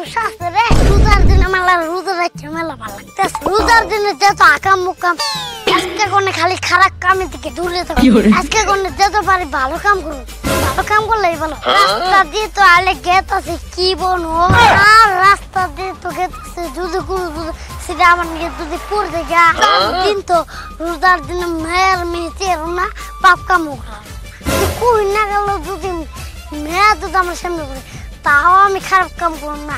সমস্যা আছে রে রোজার দিনে মেলা রোজা রাখতে মেলা ভালো লাগতেছে রোজার দিনে যত আকাম মুকাম আজকে কোনে খালি খারাপ কামে থেকে দূরে থাকো আজকে কোনে যত পারি ভালো কাম করো ভালো কাম করলেই ভালো রাস্তা দিয়ে তো আলে গেট আছে কি বনো আর রাস্তা দিয়ে তো গেট আছে যদি কোনো সেটা আমার নিয়ে যদি পড়ে দেখা দিন তো রোজার দিনে মেয়ের মেয়েতে না পাপ কাম করা কই না গেল যদি মেয়ে তো আমার সামনে পড়ে তাও আমি খারাপ কাম করব না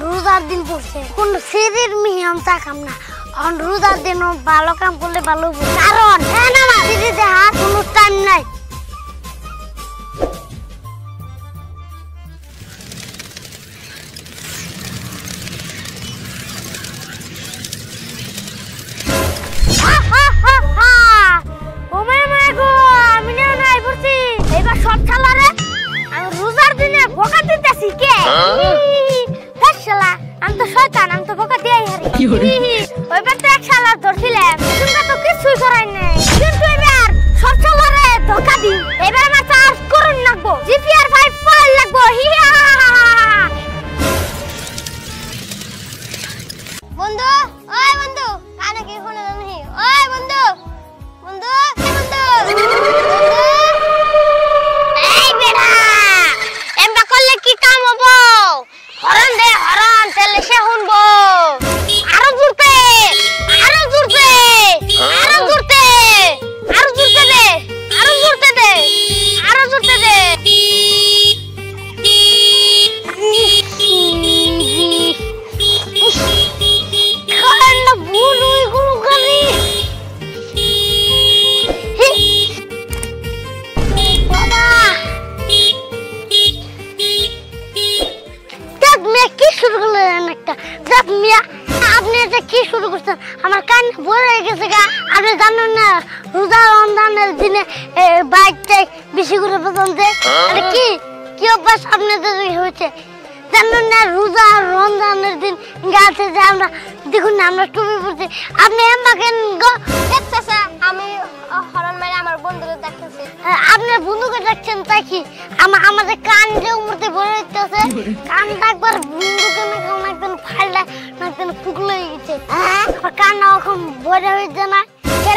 রোজার দিন পড়ছে কোন শরীর মেয়ে আমি তাকাম না অন রোজার দিন ভালো কাম করলে ভালো হবে কারণ হ্যাঁ না দিদি দেখা কোনো টাইম নাই আমি তো শয়তান আমি তো বোকা দিয়াই হারি ওইবার তো এক শালা ধরছিলাম তোমরা তো কিছুই করাই নাই কিন্তু এবার সব শালারে ধোকা দি এবার আমার চার্জ করুন লাগবো জিপিআর 5 ফাইল লাগবো বন্ধু ওই বন্ধু কানে কি শুনে জানি ওই বন্ধু বন্ধু এই বেড়া এমবা করলে কি কাম হবো হরন দে হরন চলে সে শুনবো আরো জুরতে আরো জুরতে আরো জুরতে আরো জুরতে দে আরো জুরতে দে আরো জুরতে দে কারণ ভুল হই গুলো করি বাবা কি শুরু করলেন একটা দেখ মিয়া আপনি এটা কি শুরু করছেন আমার কান ভরে গেছে গা আপনি জানেন না রোজা রমজানের দিনে বাইকটাই বেশি করে বেতন দেয় আরে কি কি অভ্যাস আপনাদের হয়েছে জানেন না রোজা রমজানের দিন গাছে যে আমরা দেখুন না আমরা টুপি পরছি আপনি আমাকে দেখতেছে আমি হরন মেরে আমার বন্ধুকে দেখতেছি আপনি বন্ধুকে দেখছেন তাই কি আমাদের কান যে উমরতে ভরে যাচ্ছে কানটা একবার বন্ধুকে না একদম ফাইলা না একদম ফুকলে গেছে আর কানটা এখন ভরে হয়ে যায় না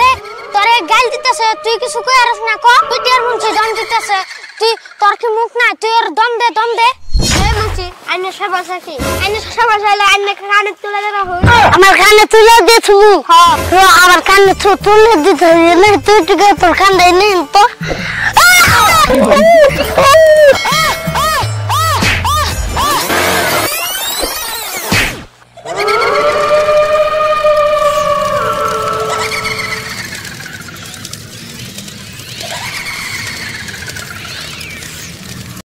রে তোরে গাল দিতেছে তুই কিছু কই আরস না ক তুই তোর মুখে দম দিতেছে তুই তোর কি মুখ না তুই এর দম দে এই মুচি আইনে সবার সাথে আইনে সবার সাথে আইনে কানে তুলে দেবা হই আমার কানে তুলে দিছু হ্যাঁ আমার কানে তুলে দিতে না তুই তোর কানে নেই তো